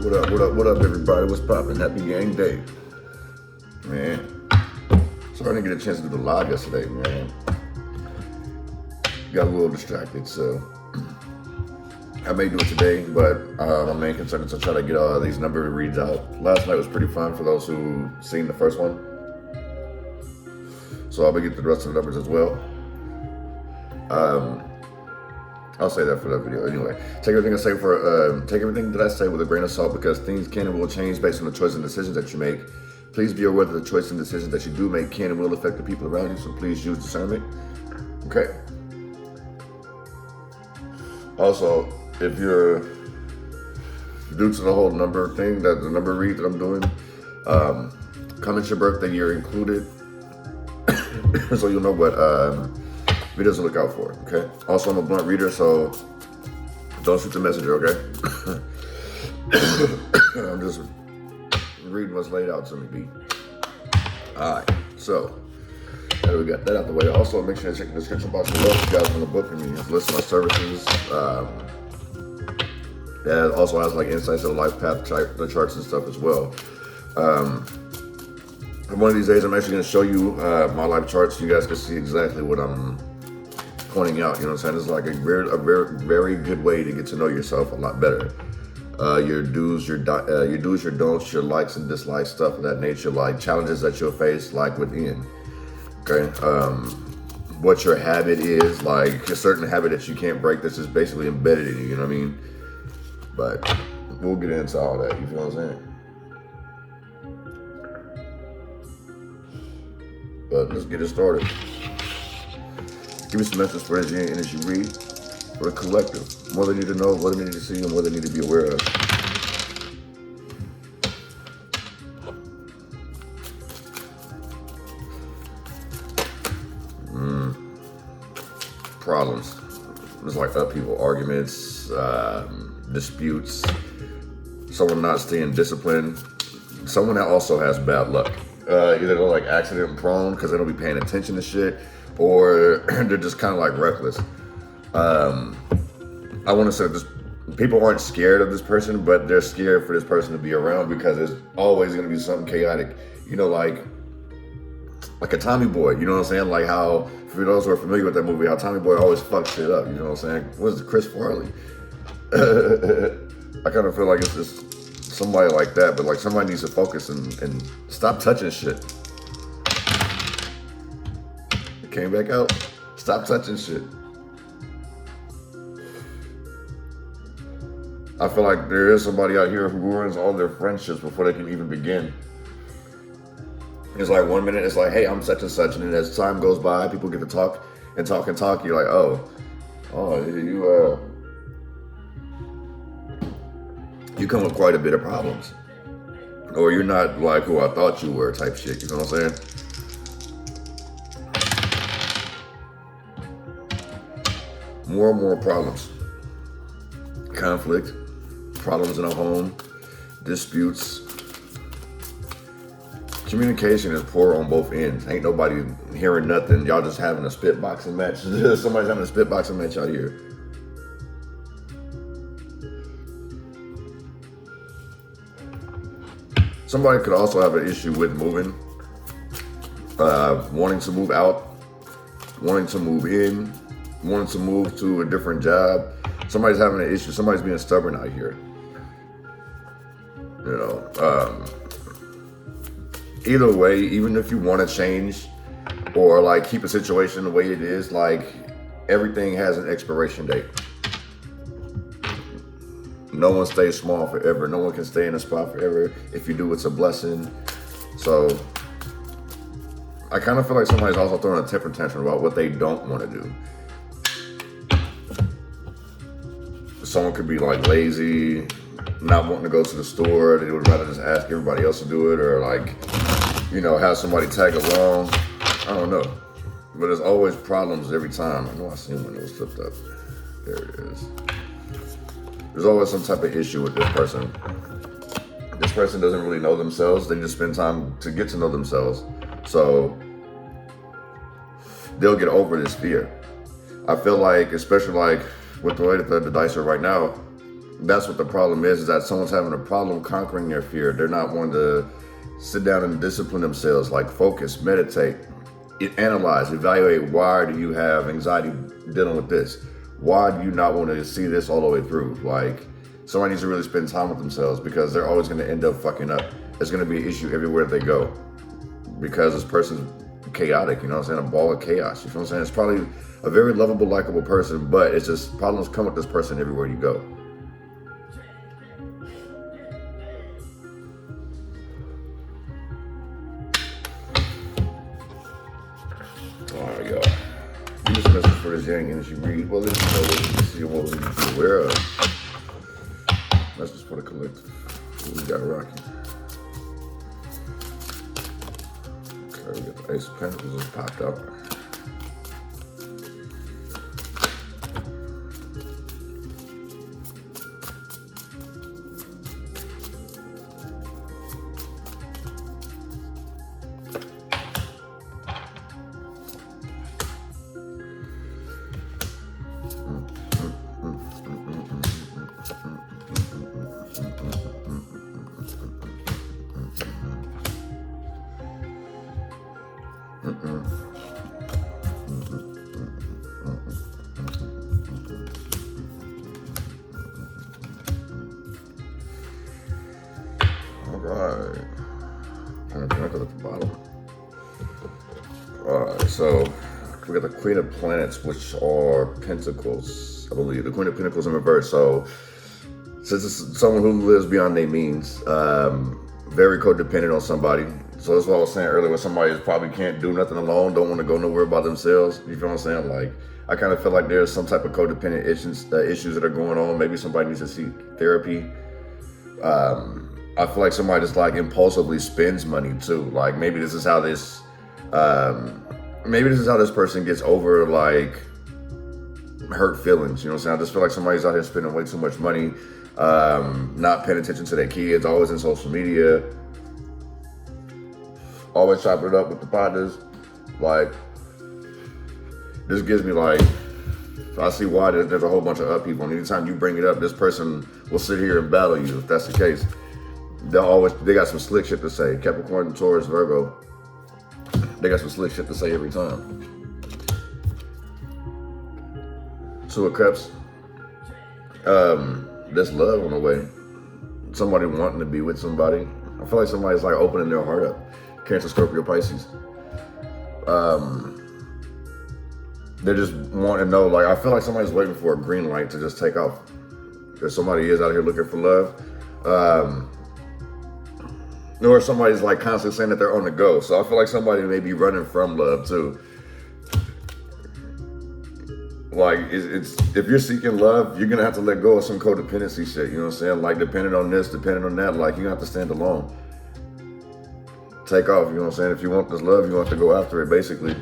What up, everybody? What's poppin'? Happy gang day. Man. Sorry I didn't get a chance to do the live yesterday, man. Got a little distracted, so I may do it today, but my main concern is to try to get all these number reads out. Last night was pretty fun for those who seen the first one. So I'll be getting the rest of the numbers as well. I'll say that for that video. Anyway, take everything that I say with a grain of salt, because things can and will change based on the choices and decisions that you make. Please be aware that the choices and decisions that you do make can and will affect the people around you, so please use discernment. Okay. Also, if you're due to the whole number thing, that the number read that I'm doing, comment your birthday year included, so you'll know what videos to look out for, okay? Also, I'm a blunt reader, so don't shoot the messenger, okay? I'm just reading what's laid out to me, B. Alright, so, now we got that out the way. Also, make sure to check the description box below if you guys want to book me. It's listed my services. That also has like insights to the life path, the charts and stuff as well. One of these days, I'm actually going to show you my life charts so you guys can see exactly what I'm pointing out. You know what I'm saying? It's like a very good way to get to know yourself a lot better. Your do's, your don'ts, your likes and dislikes, stuff of that nature, like challenges that you'll face, like within. Okay, what your habit is, like a certain habit that you can't break that's just basically embedded in you. You know what I mean? But we'll get into all that. You feel what I'm saying? But let's get it started. Give me some message for energy read for the collective. More they need to know, what they need to see, and what they need to be aware of. Problems. It's like upheaval, arguments, disputes, someone not staying disciplined, someone that also has bad luck. Either they're like accident prone because they don't be paying attention to shit, or they're just kind of like reckless. I want to say this: people aren't scared of this person, but they're scared for this person to be around because there's always going to be something chaotic. You know, like a Tommy Boy. You know what I'm saying? Like how, for those who are familiar with that movie, how Tommy Boy always fucks shit up. You know what I'm saying? What is it, Chris Farley? I kind of feel like it's just somebody like that, but like somebody needs to focus and stop touching shit. It came back out. Stop touching shit. I feel like there is somebody out here who ruins all their friendships before they can even begin. It's like 1 minute, it's like, hey, I'm such and such, and then as time goes by, people get to talk and talk and talk. You're like, you come with quite a bit of problems, or you're not like who I thought you were, type shit. You know what I'm saying? More and more problems, conflict, problems in a home, disputes. Communication is poor on both ends. Ain't nobody hearing nothing. Y'all just having a spitboxing match. Somebody's having a spitboxing match out here. Somebody could also have an issue with moving, wanting to move out, wanting to move in, wanting to move to a different job. Somebody's having an issue. Somebody's being stubborn out here. You know, either way, even if you want to change or like keep a situation the way it is, like everything has an expiration date. No one stays small forever. No one can stay in a spot forever. If you do, it's a blessing. So I kind of feel like somebody's also throwing a temper tantrum about what they don't want to do. Someone could be like lazy, not wanting to go to the store. They would rather just ask everybody else to do it, or like, you know, have somebody tag along. I don't know. But there's always problems every time. I know I seen one that was flipped up. There it is. There's always some type of issue with this person. This person doesn't really know themselves. They just spend time to get to know themselves. So they'll get over this fear. I feel like, especially like with the way that the dice are right now, that's what the problem is that someone's having a problem conquering their fear. They're not wanting to sit down and discipline themselves, like focus, meditate, analyze, evaluate. Why do you have anxiety dealing with this? Why do you not want to see this all the way through? Like, somebody needs to really spend time with themselves, because they're always going to end up fucking up. There's going to be an issue everywhere they go, because this person's chaotic, you know what I'm saying? A ball of chaos, you feel what I'm saying? It's probably a very lovable, likable person, but it's just problems come with this person everywhere you go. Alright, y'all. Use message for this Yang energy read. Well, let's know what you see and what we need to be aware of. Message for the collective. What we got rocking. Okay, we got the Ace of Pentacles just popped up. Alright. Kind of connected at the bottom. Alright, so we got the Queen of Planets, which are Pentacles, I believe. The Queen of Pentacles in reverse. So since it's someone who lives beyond their means, very codependent on somebody. So that's what I was saying earlier, where somebody probably can't do nothing alone, don't want to go nowhere by themselves. You feel what I'm saying? Like, I kind of feel like there's some type of codependent issues that are going on. Maybe somebody needs to seek therapy. I feel like somebody just like impulsively spends money too. Like, maybe this is how this person gets over like hurt feelings. You know what I'm saying? I just feel like somebody's out here spending way too much money, not paying attention to their kids, always in social media, always chopping it up with the partners. Like, this gives me like, I see why there's a whole bunch of upheaval. And anytime you bring it up, this person will sit here and battle you. If that's the case, they got some slick shit to say. Capricorn, Taurus, Virgo, they got some slick shit to say every time. Two of Cups. There's love on the way. Somebody wanting to be with somebody. I feel like somebody's like opening their heart up. Cancer, Scorpio, Pisces. They just want to know, like, I feel like somebody's waiting for a green light to just take off. If somebody is out here looking for love, or somebody's like constantly saying that they're on the go. So I feel like somebody may be running from love too. Like, it's if you're seeking love, you're gonna have to let go of some codependency shit. You know what I'm saying? Like, depending on this, depending on that. Like, you have to stand alone. Take off. You know what I'm saying? If you want this love, you have to go after it. Basically,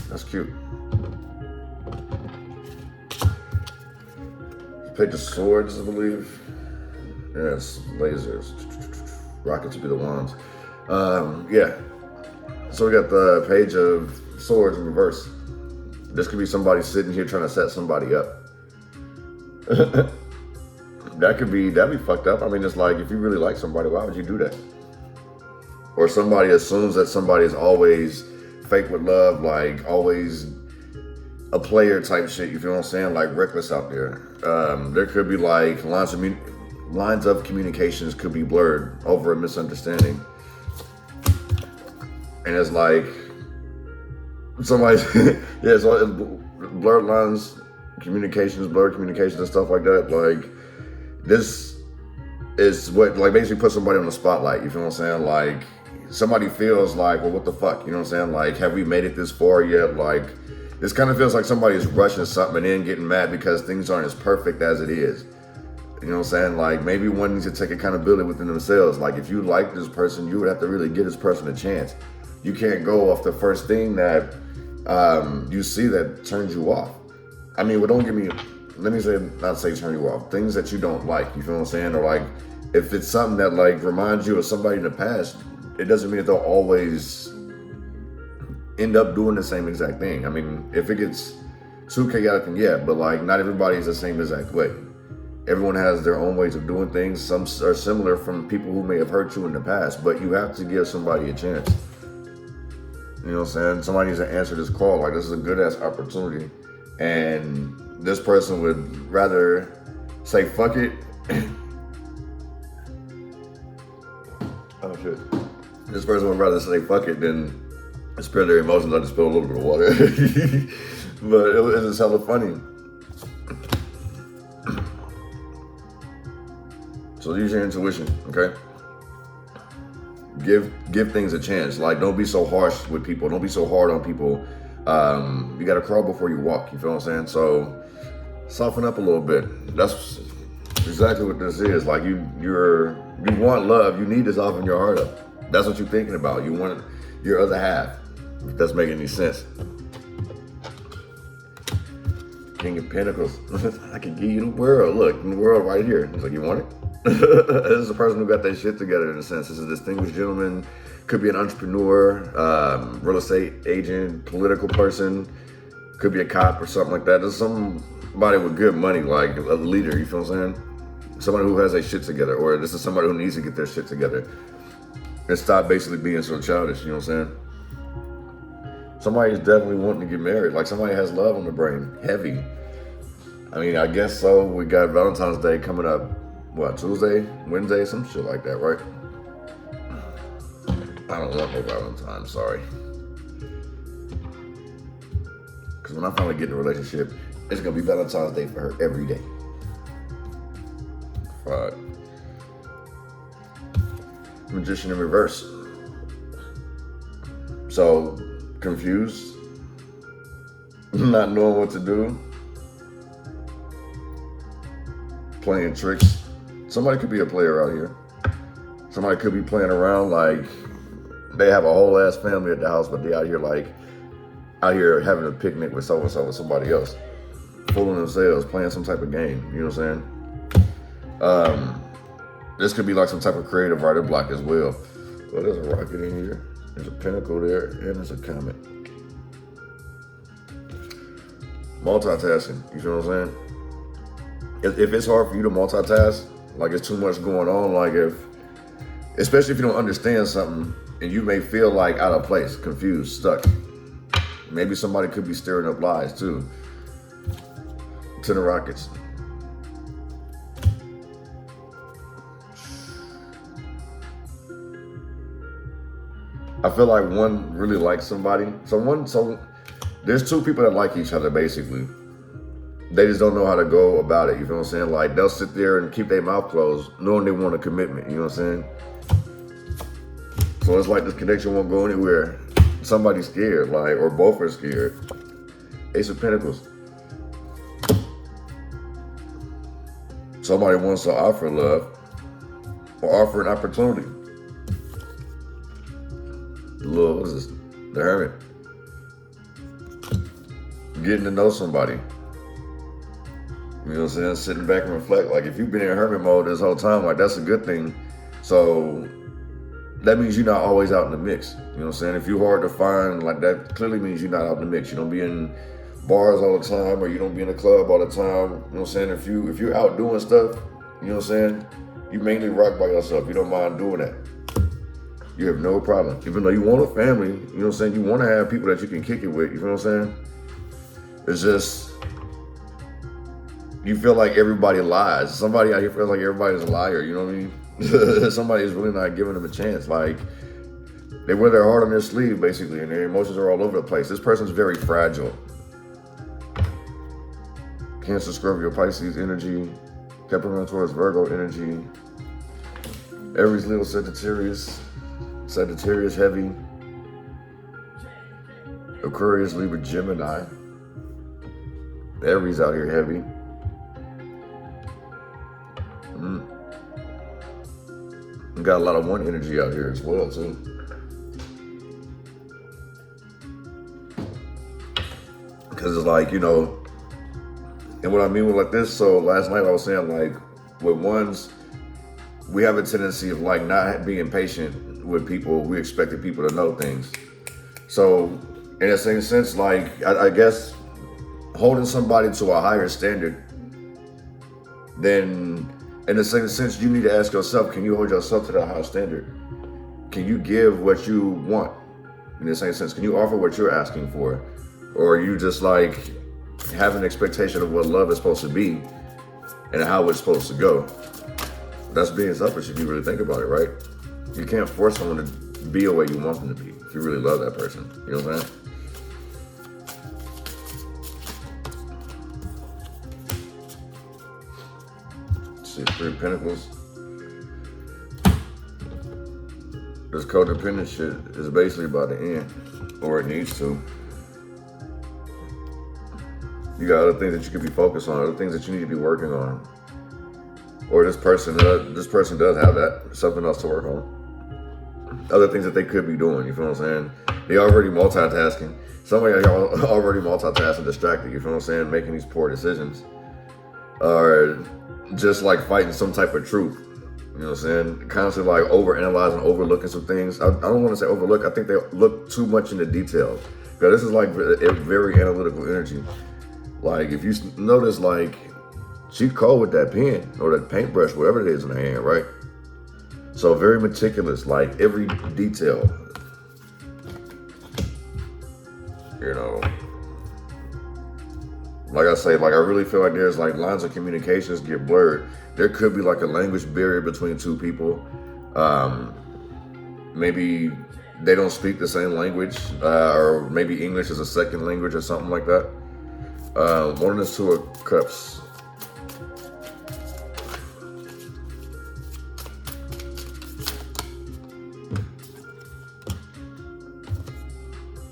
that's cute. Page of Swords, I believe. Yes, lasers. Rockets would be the wands. Yeah. So we got the Page of Swords in reverse. This could be somebody sitting here trying to set somebody up. That'd be fucked up. I mean, it's like, if you really like somebody, why would you do that? Or somebody assumes that somebody is always fake with love, like always a player type shit, you feel what I'm saying? Like, reckless out there. There could be like lines of communications could be blurred over a misunderstanding. And it's like, somebody's, yeah, so blurred lines, blurred communications and stuff like that. Like, this is what, like, basically put somebody on the spotlight, you feel what I'm saying? Like, somebody feels like, well, what the fuck, you know what I'm saying? Like, have we made it this far yet? Like, this kind of feels like somebody's rushing something and then getting mad because things aren't as perfect as it is. You know what I'm saying? Like, maybe one needs to take accountability within themselves. Like, if you like this person, you would have to really give this person a chance. You can't go off the first thing that you see that turns you off. I mean, well, let me say, not say turn you off. Things that you don't like, you feel what I'm saying? Or like, if it's something that like reminds you of somebody in the past, it doesn't mean that they'll always end up doing the same exact thing. I mean, if it gets too chaotic, then yeah, but like, not everybody is the same exact way. Everyone has their own ways of doing things. Some are similar from people who may have hurt you in the past, but you have to give somebody a chance. You know what I'm saying? Somebody needs to answer this call. Like, this is a good ass opportunity. And this person would rather say fuck it. Oh shit. This person would rather say fuck it than spill their emotions. I just spilled a little bit of water. But it was hella funny. So use your intuition, okay? Give things a chance. Like, don't be so harsh with people. Don't be so hard on people. You gotta crawl before you walk, you feel what I'm saying? So soften up a little bit. That's exactly what this is. Like, you want love. You need to soften your heart up. That's what you're thinking about. You want your other half, if that's making any sense. King of Pentacles. I can give you the world. Look, the world right here. It's like, you want it? This is the person who got their shit together, in a sense. This is a distinguished gentleman. Could be an entrepreneur, real estate agent, political person. Could be a cop or something like that. There's somebody with good money, like a leader, you feel what I'm saying? Somebody who has their shit together, or this is somebody who needs to get their shit together and stop basically being so childish, you know what I'm saying? Somebody's definitely wanting to get married. Like, somebody has love on the brain, heavy. I mean, I guess so. We got Valentine's Day coming up, what, Tuesday, Wednesday, some shit like that, right? I don't want no Valentine's, sorry. Because when I finally get in a relationship, it's going to be Valentine's Day for her every day. Fuck. Magician in reverse. So, confused, not knowing what to do, playing tricks. Somebody could be a player out here. Somebody could be playing around like they have a whole ass family at the house, but they out here having a picnic with so-and-so with somebody else, fooling themselves, playing some type of game, you know what I'm saying? This could be like some type of creative writer block as well. Well, there's a rocket in here. There's a pentacle there, and there's a comet. Multitasking, you feel what I'm saying? If it's hard for you to multitask, like it's too much going on, like especially if you don't understand something, and you may feel like out of place, confused, stuck. Maybe somebody could be stirring up lies too. To the rockets. I feel like one really likes somebody. So there's two people that like each other, basically. They just don't know how to go about it, you feel what I'm saying? Like, they'll sit there and keep their mouth closed, knowing they want a commitment, you know what I'm saying? So it's like this connection won't go anywhere. Somebody's scared, like, or both are scared. Ace of Pentacles. Somebody wants to offer love or offer an opportunity. What is this? The Hermit. Getting to know somebody. You know what I'm saying? Sitting back and reflect. Like, if you've been in hermit mode this whole time, like, that's a good thing. So that means you're not always out in the mix. You know what I'm saying? If you're hard to find, like, that clearly means you're not out in the mix. You don't be in bars all the time, or you don't be in a club all the time. You know what I'm saying? If you're out doing stuff, you know what I'm saying? You mainly rock by yourself. You don't mind doing that. You have no problem. Even though you want a family, you know what I'm saying? You want to have people that you can kick it with, you know what I'm saying? It's just, you feel like everybody lies. Somebody out here feels like everybody's a liar, you know what I mean? Somebody's really not giving them a chance. Like, they wear their heart on their sleeve, basically, and their emotions are all over the place. This person's very fragile. Cancer, Scorpio, Pisces energy, Capricorn, Taurus, Virgo energy, Aries, Leo, Sagittarius heavy, Aquarius, Libra, Gemini. Aries out here heavy. We got a lot of one energy out here as well too. Because it's like, you know, and what I mean with like this, so last night I was saying, like, with ones, we have a tendency of like not being patient with people. We expected people to know things. So in that same sense, like, I guess holding somebody to a higher standard then in the same sense, you need to ask yourself, can you hold yourself to that high standard? Can you give what you want? In the same sense, can you offer what you're asking for? Or are you just like have an expectation of what love is supposed to be and how it's supposed to go? That's being selfish if you really think about it, right? You can't force someone to be the way you want them to be if you really love that person. You know what I'm saying? Let's see, 3 of Pentacles. This codependent shit is basically about to end, or it needs to. You got other things that you could be focused on, other things that you need to be working on. Or this person does have that, something else to work on. Other things that they could be doing, you feel what I'm saying? They already multitasking. Somebody already multitasking, distracted, you feel what I'm saying? Making these poor decisions. Or just like fighting some type of truth. You know what I'm saying? Constantly like overanalyzing, overlooking some things. I don't want to say overlook. I think they look too much into detail. Because this is like a very analytical energy. Like if you notice, like she cold with that pen or that paintbrush, whatever it is in her hand, right? So very meticulous, like every detail. You know, like I say, like I really feel like there's like lines of communications get blurred. There could be like a language barrier between two people. Maybe they don't speak the same language, or maybe English is a second language or something like that. One of the 2 of Cups.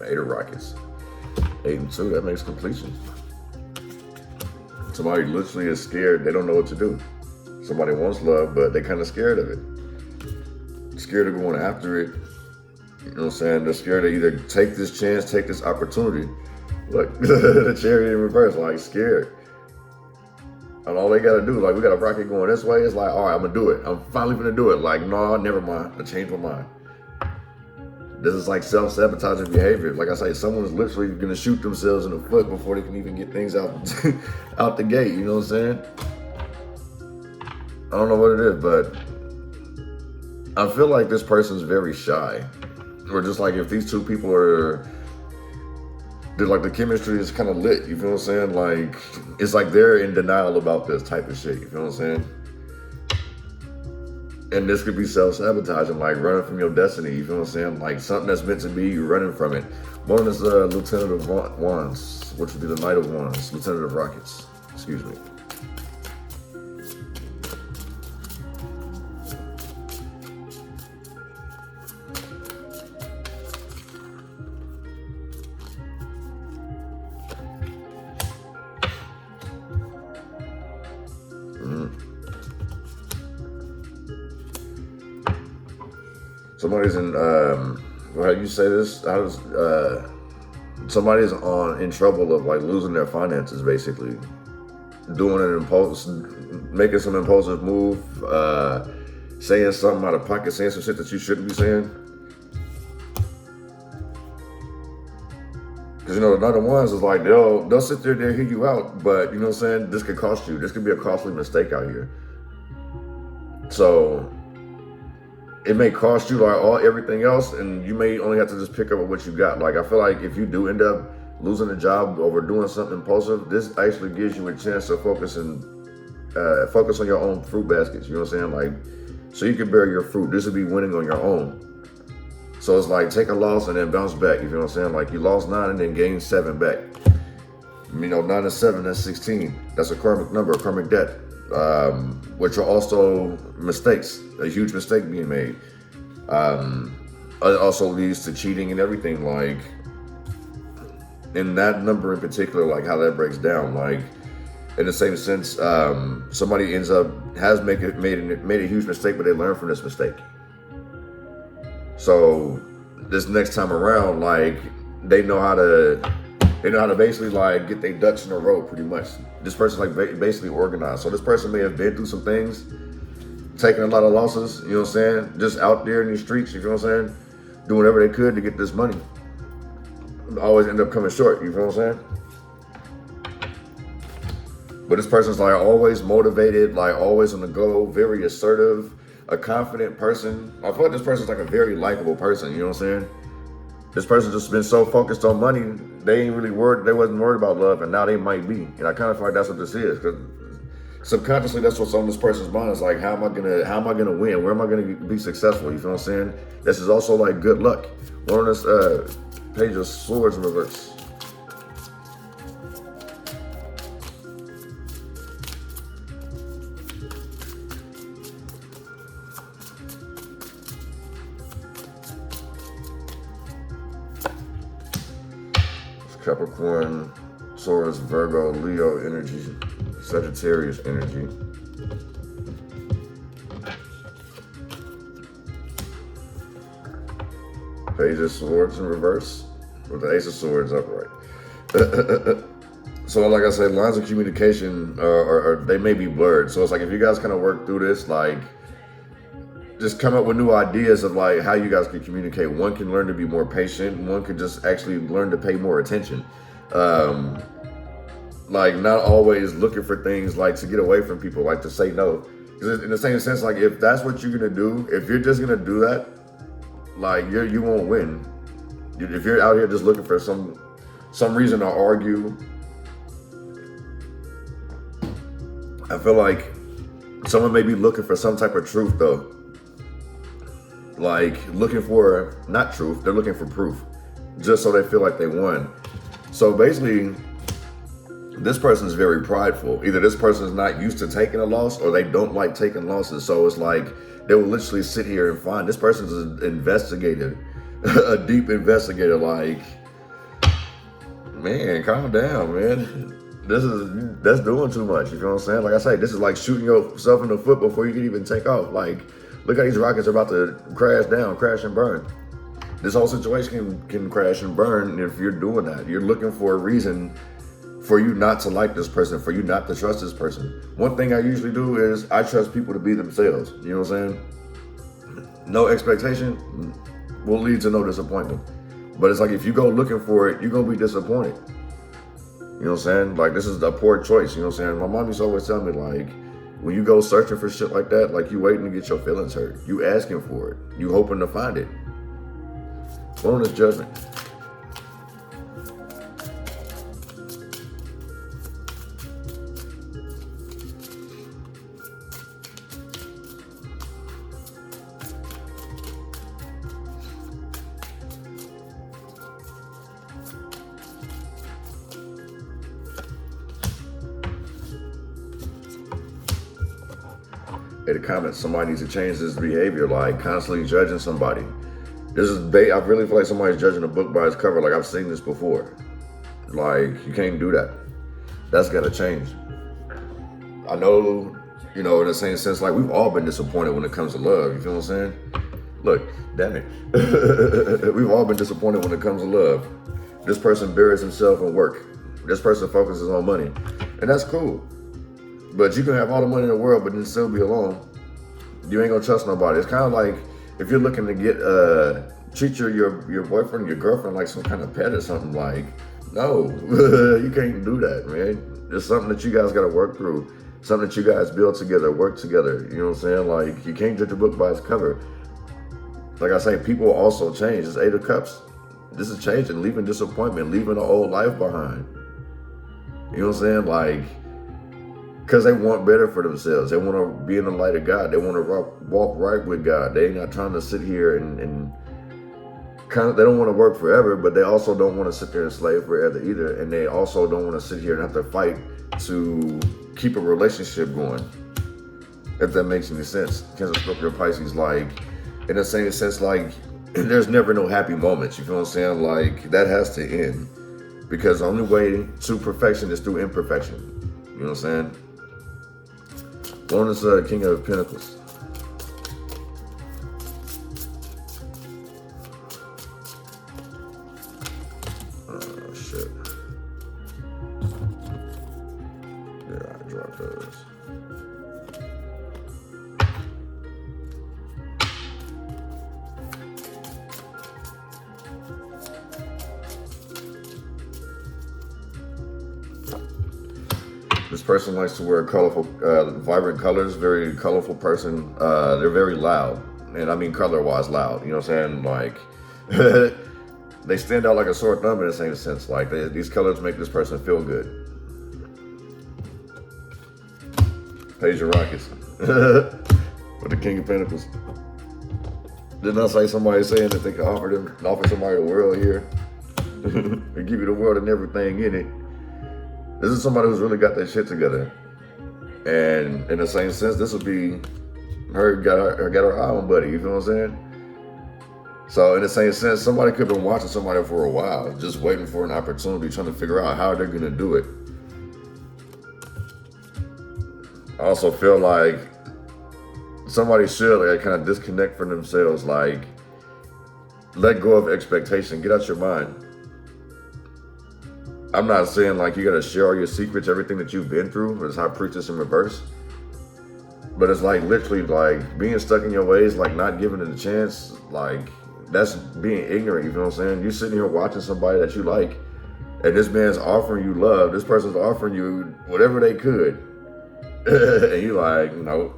Eight of Rockets. 8 and 2, that makes completion. Somebody literally is scared. They don't know what to do. Somebody wants love, but they're kind of scared of it. Scared of going after it. You know what I'm saying? They're scared to either take this chance, take this opportunity. Look, the Chariot in reverse, like scared. And all they gotta do, like we got a rocket going this way, it's like, all right, I'm gonna do it. I'm finally gonna do it. Like, no, never mind. I changed my mind. This is like self-sabotaging behavior. Like I say, someone's literally gonna shoot themselves in the foot before they can even get things out, out the gate, you know what I'm saying? I don't know what it is, but I feel like this person's very shy. Or just like if these 2 people they're like the chemistry is kind of lit, you feel what I'm saying? Like, it's like they're in denial about this type of shit, you feel what I'm saying? And this could be self-sabotaging, like running from your destiny, you feel what I'm saying? Like something that's meant to be, you're running from it. One is Lieutenant of Wands, which would be the Knight of Wands, Lieutenant of Rockets, excuse me. Somebody's in, how do you say this? How does, somebody's in trouble of like losing their finances, basically. Doing an making some impulsive move, saying something out of pocket, saying some shit that you shouldn't be saying. Because, you know, the Knight of Wands is like, they'll sit there, they'll hear you out, but, you know what I'm saying? This could cost you. This could be a costly mistake out here. So it may cost you like everything else, and you may only have to just pick up what you got. Like, I feel like if you do end up losing a job over doing something impulsive, this actually gives you a chance to focus on your own fruit baskets. You know what I'm saying? Like, so you can bear your fruit. This would be winning on your own. So it's like take a loss and then bounce back. You feel what I'm saying? Like you lost 9 and then gained 7 back. You know, 9 and 7, that's 16. That's a karmic number, a karmic debt. Which are also mistakes, a huge mistake being made. It also leads to cheating and everything. Like, in that number in particular, like how that breaks down, like in the same sense, somebody has made a huge mistake, but they learn from this mistake. So this next time around, like they know how to basically like get their ducks in a row, pretty much. This person's like basically organized. So this person may have been through some things, taking a lot of losses, you know what I'm saying? Just out there in the streets, you know what I'm saying? Doing whatever they could to get this money. Always end up coming short, you know what I'm saying? But this person's like always motivated, like always on the go, very assertive, a confident person. I feel like this person's like a very likable person, you know what I'm saying? This person just been so focused on money, they ain't really worried, they wasn't worried about love, and now they might be. And I kind of feel like that's what this is, because subconsciously that's what's on this person's mind. Is like, how am I gonna win? Where am I gonna be successful? You feel what I'm saying? This is also like good luck. One on this Page of Swords in reverse. Capricorn, Taurus, Virgo, Leo energy, Sagittarius energy. Page of Swords in reverse, with the Ace of Swords upright. So like I said, lines of communication are they may be blurred. So it's like if you guys kind of work through this, like just come up with new ideas of like how you guys can communicate. One can learn to be more patient. One could just actually learn to pay more attention. Like not always looking for things like to get away from people, like to say no. Because in the same sense, like if that's what you're gonna do, if you're just gonna do that, like you won't win. If you're out here just looking for some reason to argue, I feel like someone may be looking for some type of truth though. Like looking for, not truth, they're looking for proof, just so they feel like they won. So basically, this person is very prideful. Either this person is not used to taking a loss or they don't like taking losses. So it's like they will literally sit here and find, this person's an investigator, a deep investigator. Like, man, calm down, man. That's doing too much. You know what I'm saying? Like I say, this is like shooting yourself in the foot before you can even take off. Like, look how these rockets are about to crash and burn. This whole situation can crash and burn if you're doing that. You're looking for a reason for you not to like this person, for you not to trust this person. One thing I usually do is I trust people to be themselves. You know what I'm saying? No expectation will lead to no disappointment. But it's like if you go looking for it, you're going to be disappointed. You know what I'm saying? Like this is a poor choice. You know what I'm saying? My mom used to always tell me like, when you go searching for shit like that, like you waiting to get your feelings hurt. You asking for it. You hoping to find it. Bonus Judgment. In the comments, somebody needs to change this behavior, like constantly judging somebody. This is I really feel like somebody's judging a book by its cover. Like I've seen this before. Like you can't do that. That's gotta change. I know, you know, in the same sense, like we've all been disappointed when it comes to love. You feel what I'm saying? Look, damn it. We've all been disappointed when it comes to love. This person buries himself in work. This person focuses on money, and that's cool. But you can have all the money in the world, but then still be alone. You ain't gonna trust nobody. It's kind of like if you're looking to get treat your boyfriend, your girlfriend like some kind of pet or something. Like, no, you can't do that, man. It's something that you guys gotta work through. Something that you guys build together, work together. You know what I'm saying? Like, you can't judge a book by its cover. Like I say, people also change. It's 8 of Cups. This is changing, leaving disappointment, leaving the old life behind. You know what I'm saying? Like, because they want better for themselves. They want to be in the light of God. They want to walk right with God. They ain't not trying to sit here and kind of, they don't want to work forever, but they also don't want to sit there and slave forever either. And they also don't want to sit here and have to fight to keep a relationship going. If that makes any sense. Cancer, Scorpio, Pisces, like, in the same sense, like, there's never no happy moments. You feel what I'm saying? Like, that has to end. Because the only way to perfection is through imperfection. You know what I'm saying? One is King of Pentacles. Oh, shit. Yeah, I dropped those. This person likes to wear colorful, vibrant colors, very colorful person. They're very loud. And I mean color-wise loud, you know what I'm saying? Like, they stand out like a sore thumb in the same sense. Like, these colors make this person feel good. Page of Rockets. With the King of Pentacles. Didn't I say somebody saying that they can offer somebody the world here? And give you the world and everything in it. This is somebody who's really got their shit together. And in the same sense, this would be her got her eye on buddy, you feel what I'm saying? So in the same sense, somebody could have been watching somebody for a while, just waiting for an opportunity, trying to figure out how they're gonna do it. I also feel like somebody should like kind of disconnect from themselves, like let go of expectation, get out your mind. I'm not saying like you gotta share all your secrets, everything that you've been through. It's how I preach this in reverse. But it's like literally like being stuck in your ways, like not giving it a chance, like that's being ignorant, you know what I'm saying? You're sitting here watching somebody that you like, and this man's offering you love, this person's offering you whatever they could. And you like, no,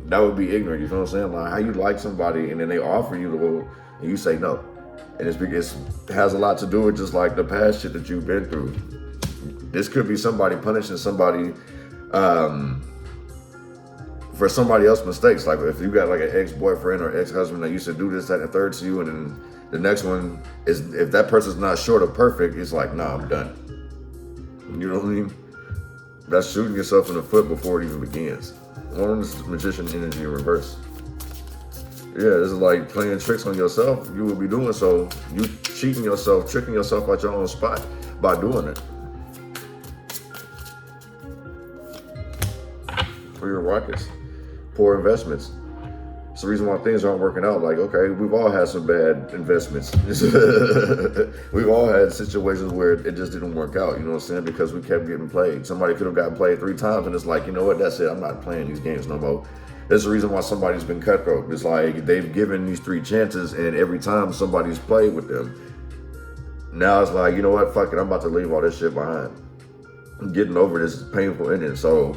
that would be ignorant, you know what I'm saying? Like how you like somebody and then they offer you the world and you say no. And it has a lot to do with just like the past shit that you've been through. This could be somebody punishing somebody for somebody else's mistakes. Like if you got like an ex-boyfriend or ex-husband that used to do this, that, and the third to you, and then the next one is, if that person's not short of perfect, it's like, nah, I'm done. You know what I mean? That's shooting yourself in the foot before it even begins. One is magician energy in reverse. Yeah, this is like playing tricks on yourself. You will be doing so. You cheating yourself, tricking yourself out your own spot by doing it. For your rockets, poor investments. It's the reason why things aren't working out. Like, okay, we've all had some bad investments. We've all had situations where it just didn't work out, you know what I'm saying? Because we kept getting played. Somebody could have gotten played 3 times and it's like, you know what, that's it. I'm not playing these games no more. That's the reason why somebody's been cutthroat. It's like they've given these 3 chances and every time somebody's played with them, now it's like, you know what, fuck it, I'm about to leave all this shit behind. I'm getting over this painful ending. So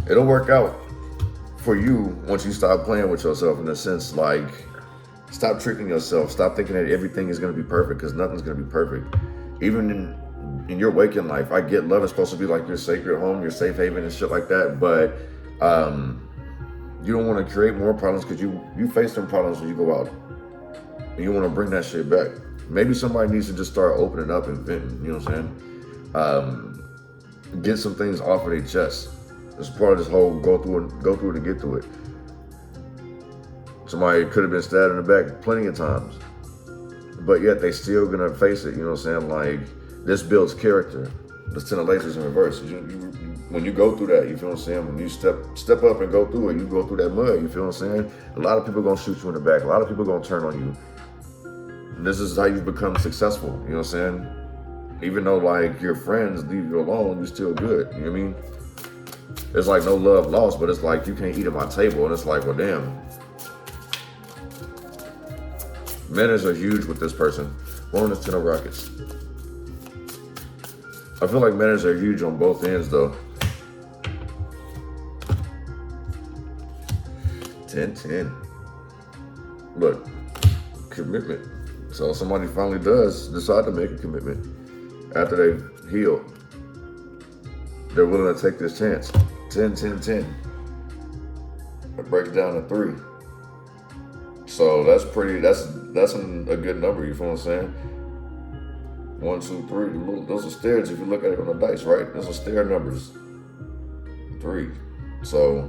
it'll work out for you once you stop playing with yourself, in a sense. Like, stop tricking yourself. Stop thinking that everything is going to be perfect, because nothing's going to be perfect. Even in your waking life, I get love is supposed to be like your sacred home, your safe haven and shit like that. But you don't want to create more problems, because you face them problems when you go out. And you want to bring that shit back. Maybe somebody needs to just start opening up and venting, you know what I'm saying? Get some things off of their chest. It's part of this whole go through to get through it. Somebody could have been stabbed in the back plenty of times, but yet they still gonna face it, you know what I'm saying? Like, this builds character. This 10 of laces in reverse. When you go through that, you feel what I'm saying? When you step up and go through it, you go through that mud, you feel what I'm saying? A lot of people gonna shoot you in the back. A lot of people gonna turn on you. And this is how you become successful, you know what I'm saying? Even though like your friends leave you alone, you're still good, you know what I mean? It's like no love lost, but it's like you can't eat at my table, and it's like, well, damn. Manners are huge with this person. One is 10 of rockets. I feel like manners are huge on both ends, though. 10-10. Look, commitment. So somebody finally does decide to make a commitment after they've healed. They're willing to take this chance. 10-10-10. It breaks down to 3. So that's a good number, you feel what I'm saying? 1, 2, 3. Those are stairs if you look at it on the dice, right? Those are stair numbers. 3. So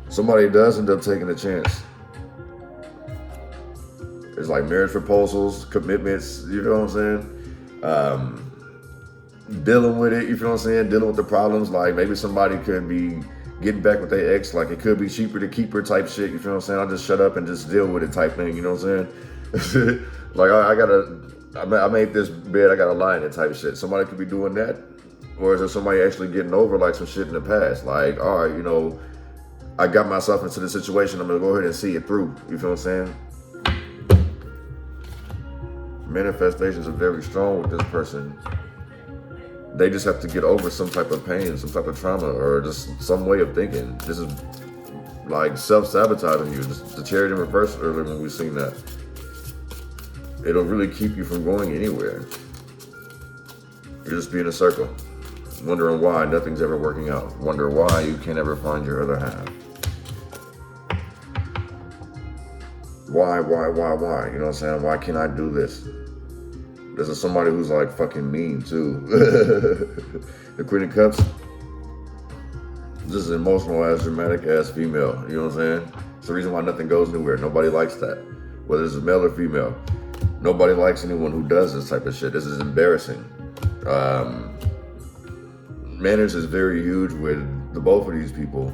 somebody does end up taking a chance. It's like marriage proposals, commitments, you know what I'm saying? Dealing with it, you feel what I'm saying? Dealing with the problems. Like maybe somebody could be getting back with their ex, like it could be cheaper to keep her type shit, you feel what I'm saying? I'll just shut up and just deal with it type thing, you know what I'm saying? Like I made this bed, I gotta lie in it type shit. Somebody could be doing that. Or is there somebody actually getting over like some shit in the past? Like, all right, you know, I got myself into the situation, I'm gonna go ahead and see it through, you feel what I'm saying? Manifestations are very strong with this person. They just have to get over some type of pain, some type of trauma, or just some way of thinking. This is like self-sabotaging you. Just the Chariot in reverse earlier when we seen that. It'll really keep you from going anywhere. You just be in a circle, wondering why nothing's ever working out. Wonder why you can't ever find your other half. Why? You know what I'm saying? Why can't I do this? This is somebody who's like fucking mean too. The Queen of Cups. This is an emotional ass, dramatic ass female. You know what I'm saying? It's the reason why nothing goes anywhere. Nobody likes that. Whether it's a male or female. Nobody likes anyone who does this type of shit. This is embarrassing. Manners is very huge with the both of these people.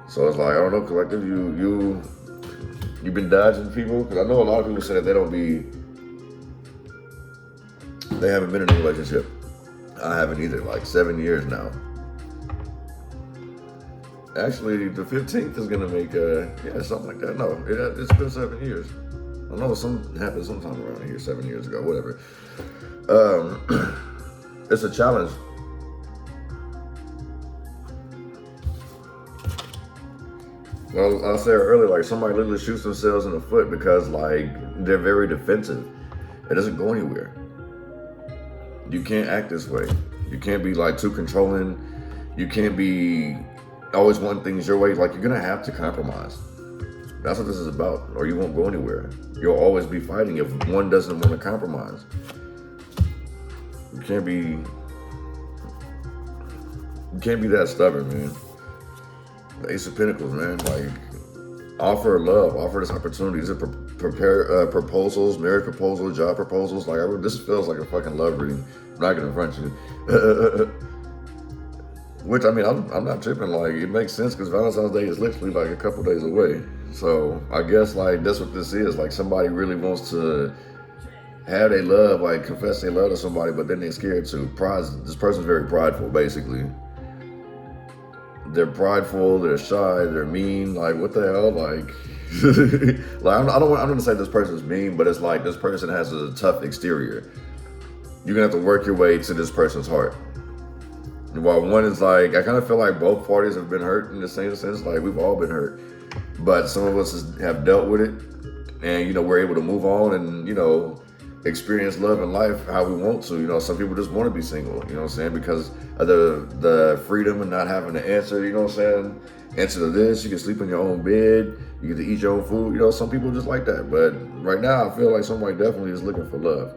So it's like, I don't know, collective, you've been dodging people? Because I know a lot of people say that they haven't been in a relationship. I haven't either, like 7 years now. Actually, the 15th is gonna make, something like that. No, it's been 7 years. I know something happened sometime around here 7 years ago, whatever. It's a challenge. Well, I said earlier, like somebody literally shoots themselves in the foot because like they're very defensive. It doesn't go anywhere. You can't act this way. You can't be like too controlling. You can't be always wanting things your way. Like you're gonna have to compromise. That's what this is about, or you won't go anywhere. You'll always be fighting if one doesn't want to compromise. You can't be that stubborn, man. The Ace of Pentacles, man. Like, offer love, offer this opportunity. These are proposals, marriage proposals, job proposals. Like, this feels like a fucking love reading. I'm not gonna front you. Which, I mean, I'm not tripping. Like, it makes sense because Valentine's Day is literally like a couple days away. So I guess like that's what this is. Like somebody really wants to have their love, like confess their love to somebody, but then they're scared to. This person's very prideful, basically. They're prideful, they're shy, they're mean. Like, what the hell? Like, like I'm not gonna say this person's mean, but it's like this person has a tough exterior. You're gonna have to work your way to this person's heart. While one is like, I kind of feel like both parties have been hurt in the same sense. Like, we've all been hurt, but some of us have dealt with it, and we're able to move on and experience love and life how we want to. Some people just want to be single, you know what I'm saying, because of the freedom and not having to answer, you know what I'm saying, answer to this. You can sleep in your own bed, you get to eat your own food. Some people just like that. But right now I feel like somebody definitely is looking for love.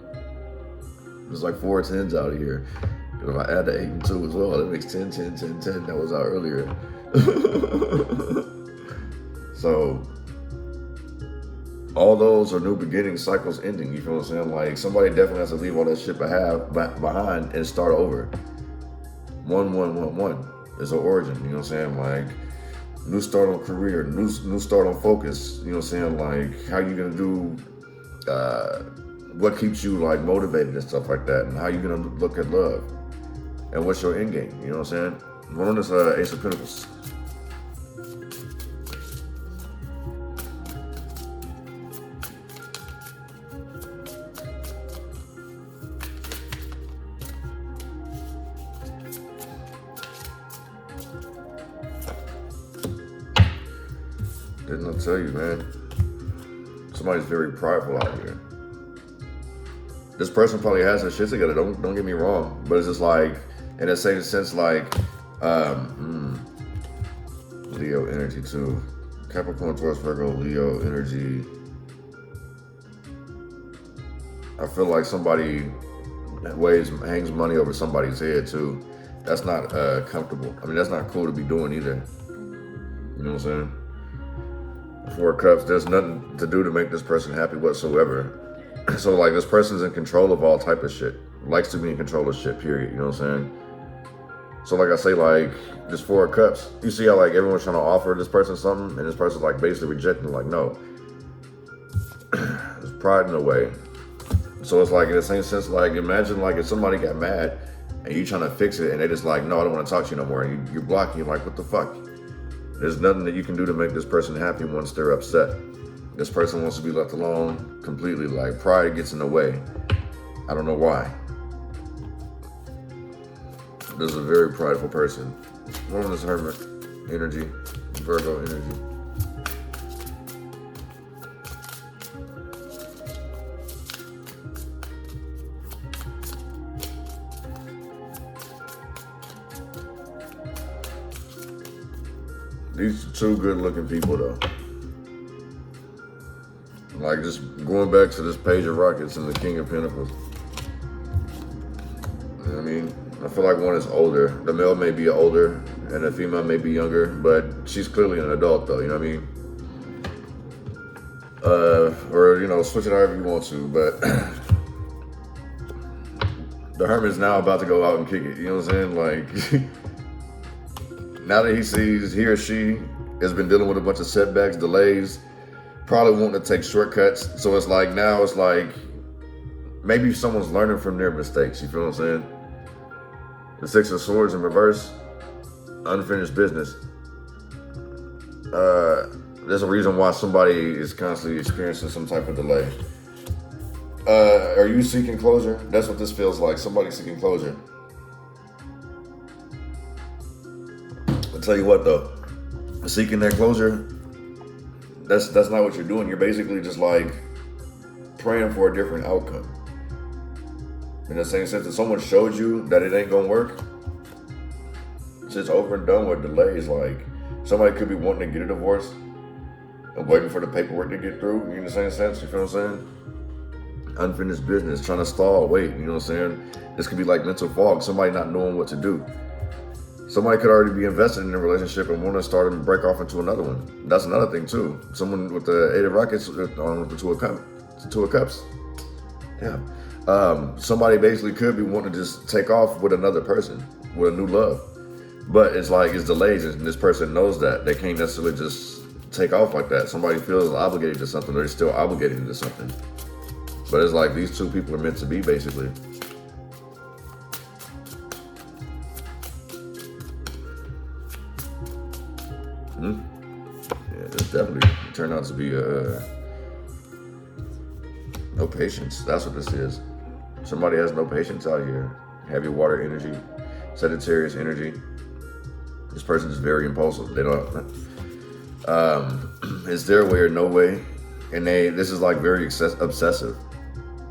There's like 4 10s out of here. If I add the 8 and 2 as well, that makes 10, 10, 10, 10. That was out earlier. So all those are new beginnings, cycles ending. You feel what I'm saying? Like somebody definitely has to leave all that shit behind and start over. 1 1 1 1 is an origin. You know what I'm saying? Like new start on career, new start on focus. You know what I'm saying? Like how you gonna do, what keeps you like motivated and stuff like that, and how you gonna look at love, and what's your end game. You know what I'm saying? One on this Ace of Pentacles. Didn't I tell you, man? Somebody's very prideful out here. This person probably has their shit together. Don't get me wrong, but it's just like in the same sense, like Leo energy too. Capricorn, Taurus, Virgo, Leo energy. I feel like somebody hangs money over somebody's head too. That's not comfortable. I mean, that's not cool to be doing either. You know what I'm saying? 4 Cups, there's nothing to do to make this person happy whatsoever. So like this person's in control of all type of shit. Likes to be in control of shit, period. You know what I'm saying? So like I say, like this 4 Cups, you see how like everyone's trying to offer this person something and this person's like basically rejecting, like no. There's pride in the way. So it's like in the same sense, like imagine like if somebody got mad and you trying to fix it and they just like, no, I don't want to talk to you no more. And you're blocking, you're like, what the fuck? There's nothing that you can do to make this person happy once they're upset. This person wants to be left alone completely. Like pride gets in the way. I don't know why. This is a very prideful person. More on this Hermit energy, Virgo energy. These are two good-looking people, though. Like, just going back to this Page of Rockets and the King of Pentacles. You know what I mean? I feel like one is older. The male may be older, and the female may be younger, but she's clearly an adult, though, you know what I mean? Or, you know, switch it however you want to, but the Hermit's now about to go out and kick it, you know what I'm saying? Like, now that he sees he or she has been dealing with a bunch of setbacks, delays, probably wanting to take shortcuts. So it's like, now it's like, maybe someone's learning from their mistakes, you feel what I'm saying? The Six of Swords in reverse, unfinished business. There's a reason why somebody is constantly experiencing some type of delay. Are you seeking closure? That's what this feels like, somebody seeking closure. I'll tell you what though, seeking that closure, that's not what you're doing. You're basically just like praying for a different outcome. In the same sense that someone showed you that it ain't gonna work, it's just over and done with. Delays. Like, somebody could be wanting to get a divorce and waiting for the paperwork to get through, in the same sense, you feel what I'm saying? Unfinished business, trying to stall, wait, you know what I'm saying? This could be like mental fog, somebody not knowing what to do. Somebody could already be invested in a relationship and want to start and break off into another one. That's another thing too. Someone with the Eight of Rockets on the Two of Cups. Yeah. Somebody basically could be wanting to just take off with another person, with a new love. But it's like, it's delays, and this person knows that. They can't necessarily just take off like that. Somebody feels obligated to something, or they're still obligated to something. But it's like, these two people are meant to be, basically. Yeah, this definitely turned out to be no patience. That's what this is. Somebody has no patience out here. Heavy water energy, Sagittarius energy. This person is very impulsive. They don't. It's their way or no way, and this is like very obsessive.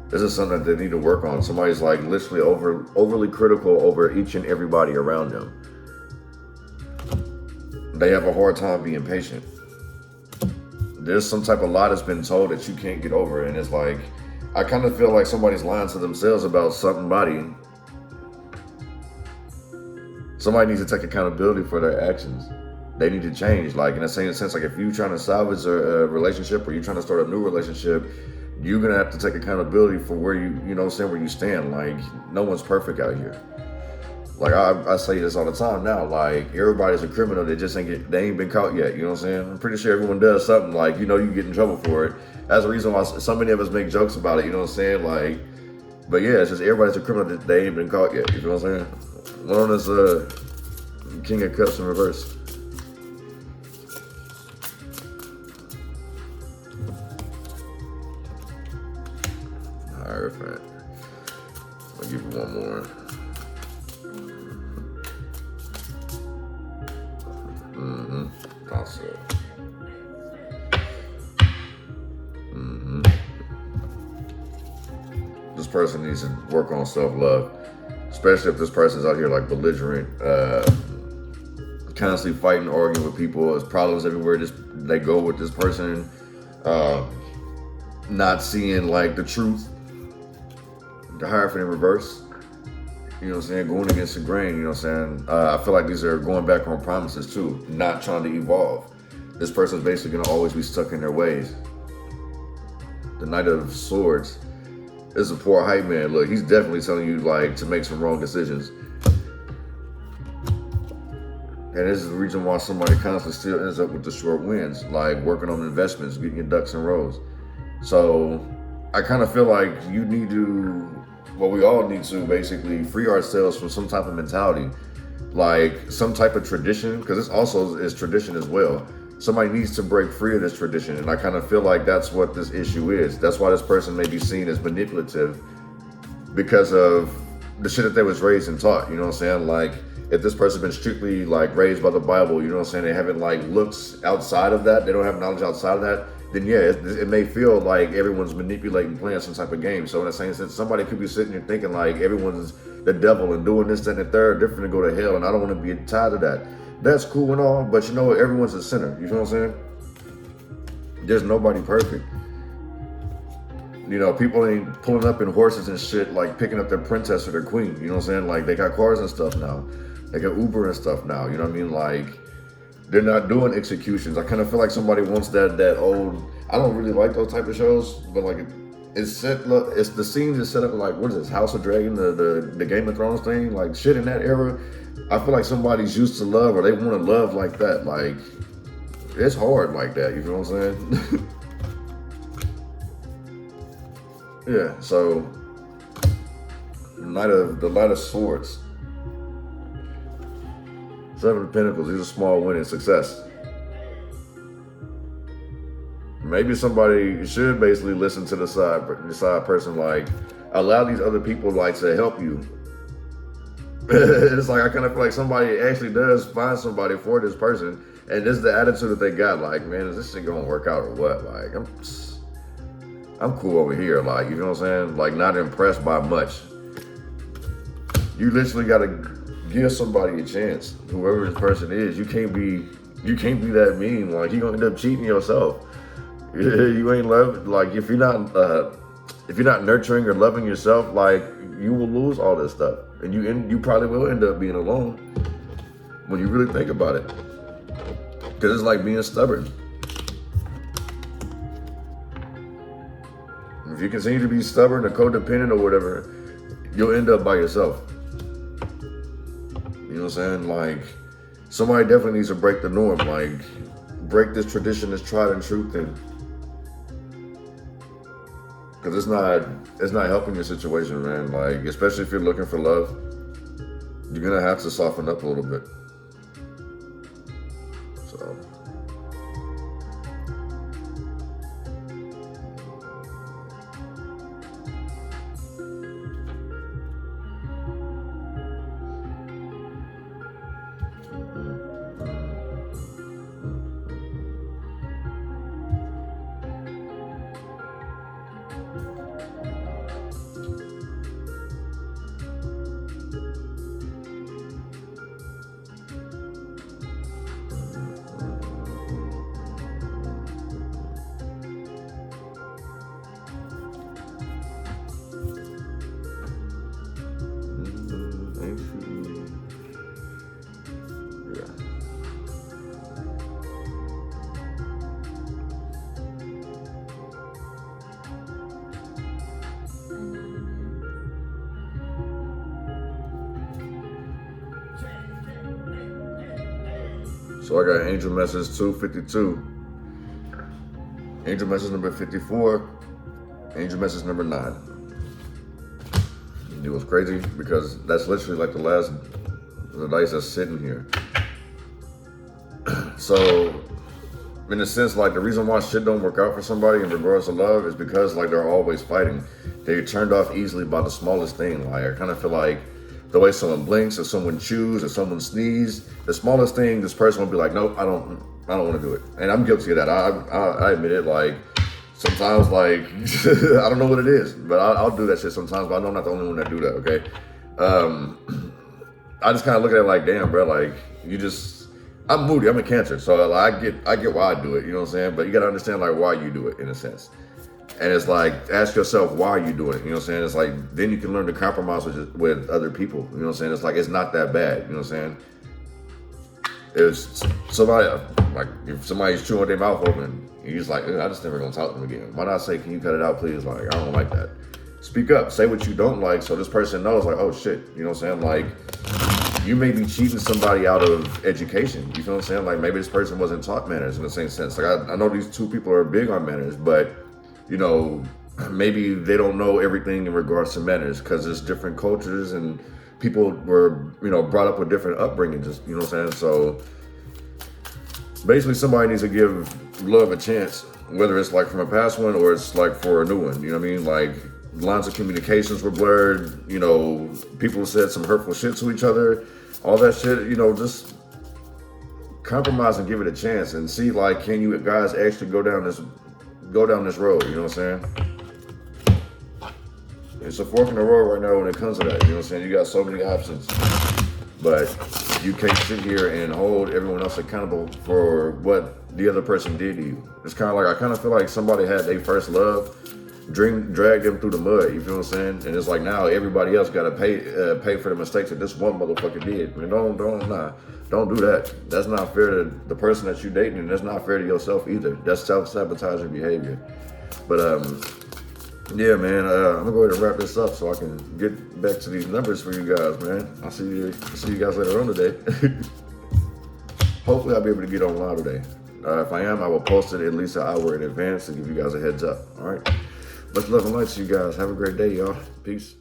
This is something that they need to work on. Somebody's like literally overly critical over each and everybody around them. They have a hard time being patient. There's some type of lie that's been told that you can't get over, and it's like, I kind of feel like somebody's lying to themselves about somebody. Somebody needs to take accountability for their actions. They need to change. Like, in the same sense, like if you're trying to salvage a relationship, or you're trying to start a new relationship, you're gonna have to take accountability for where you know what I'm saying, where you stand. Like, no one's perfect out here. Like, I say this all the time now, like, everybody's a criminal that just they ain't been caught yet, you know what I'm saying? I'm pretty sure everyone does something, like, you know, you get in trouble for it. That's the reason why so many of us make jokes about it, you know what I'm saying? Like, but yeah, it's just everybody's a criminal that they ain't been caught yet, you know what I'm saying? One on this King of Cups in reverse. Hierophant. I'll give you one more. Also. This person needs to work on self-love, especially if this person's out here like belligerent, constantly fighting, arguing with people. There's problems everywhere they go with this person, not seeing like the truth. The Hierophant in reverse. You know what I'm saying? Going against the grain, you know what I'm saying? I feel like these are going back on promises too, not trying to evolve. This person's basically gonna always be stuck in their ways. The Knight of Swords. This is a poor hype man. Look, he's definitely telling you like to make some wrong decisions. And this is the reason why somebody constantly still ends up with the short wins, like working on investments, getting your ducks in rows. So I kind of feel like you need to, well, we all need to basically free ourselves from some type of mentality, like some type of tradition, because this also is tradition as well. Somebody needs to break free of this tradition, and I kind of feel like that's what this issue is. That's why this person may be seen as manipulative, because of the shit that they was raised and taught, you know what I'm saying? Like, if this person's been strictly like raised by the Bible, you know what I'm saying, they haven't like looked outside of that, they don't have knowledge outside of that, then yeah, it may feel like everyone's manipulating, playing some type of game. So in the same sense, somebody could be sitting here thinking like everyone's the devil and doing this, that, and the third, different to go to hell, and I don't want to be tied to that. That's cool and all, but you know what, everyone's a sinner, you feel what I'm saying? There's nobody perfect. You know, people ain't pulling up in horses and shit, like picking up their princess or their queen. You know what I'm saying? Like, they got cars and stuff now. They got Uber and stuff now. You know what I mean? Like, they're not doing executions. I kind of feel like somebody wants that old. I don't really like those type of shows, but like it's set. Look, it's the scenes is set up like, what is this? House of Dragon, the Game of Thrones thing, like shit in that era. I feel like somebody's used to love or they want to love like that. Like, it's hard like that. You know what I'm saying? Yeah, so the Knight of Swords, Seven of Pentacles. These are small win and success. Maybe somebody should basically listen to the side person. Like, allow these other people like to help you. It's like I kind of feel like somebody actually does find somebody for this person, and this is the attitude that they got. Like, man, is this shit gonna work out or what? Like, I'm cool over here, like, you know what I'm saying? Like, not impressed by much. You literally gotta give somebody a chance, whoever this person is. You can't be that mean. Like, you gonna end up cheating yourself. You ain't love, like, if you're not nurturing or loving yourself, like, you will lose all this stuff, and you probably will end up being alone when you really think about it, because it's like being stubborn. If you continue to be stubborn or codependent or whatever, you'll end up by yourself. You know what I'm saying? Like, somebody definitely needs to break the norm. Like, break this tradition, this tried and true thing. Because it's not helping your situation, man. Like, especially if you're looking for love, you're gonna have to soften up a little bit. So. So I got angel message 252, angel message number 54, angel message number 9. It was crazy because that's literally like the dice that's sitting here. So in a sense, like, the reason why shit don't work out for somebody in regards to love is because like they're always fighting. They're turned off easily by the smallest thing. Like, I kind of feel like the way someone blinks, or someone chews, or someone sneezes, the smallest thing, this person will be like, nope, I don't want to do it. And I'm guilty of that. I admit it. Like, sometimes, like, I don't know what it is, but I'll do that shit sometimes, but I know I'm not the only one that do that, okay? I just kind of look at it like, damn, bro, like, I'm moody, I'm a Cancer, so like, I get why I do it, you know what I'm saying? But you got to understand, like, why you do it, in a sense. And it's like, ask yourself why you do it, you know what I'm saying? It's like, then you can learn to compromise with other people, you know what I'm saying? It's like, it's not that bad, you know what I'm saying? If somebody's chewing their mouth open, you're just like, I just never gonna talk to them again. Why not say, can you cut it out, please? Like, I don't like that. Speak up, say what you don't like, so this person knows, like, oh shit, you know what I'm saying? Like, you may be cheating somebody out of education, you know what I'm saying? Like, maybe this person wasn't taught manners in the same sense. Like, I know these two people are big on manners, but, you know, maybe they don't know everything in regards to manners because there's different cultures and people were, you know, brought up with different upbringings, you know what I'm saying? So basically somebody needs to give love a chance, whether it's like from a past one or it's like for a new one, you know what I mean? Like, lines of communications were blurred. You know, people said some hurtful shit to each other. All that shit, you know, just compromise and give it a chance and see, like, can you guys actually go down this road? You know what I'm saying? It's a fork in the road right now when it comes to that. You know what I'm saying? You got so many options, but you can't sit here and hold everyone else accountable for what the other person did to you. It's kind of like, I kind of feel like somebody had their first love, dragged them through the mud. You feel what I'm saying? And it's like now everybody else got to pay for the mistakes that this one motherfucker did. Man, don't do that. That's not fair to the person that you dating, and that's not fair to yourself either. That's self-sabotaging behavior. But yeah, man, I'm gonna go ahead and wrap this up so I can get back to these numbers for you guys, man. I'll see you guys later on today. Hopefully I'll be able to get online today. If I am, I will post it at least an hour in advance to give you guys a heads up. All right. Much love and light to you guys. Have a great day, y'all. Peace.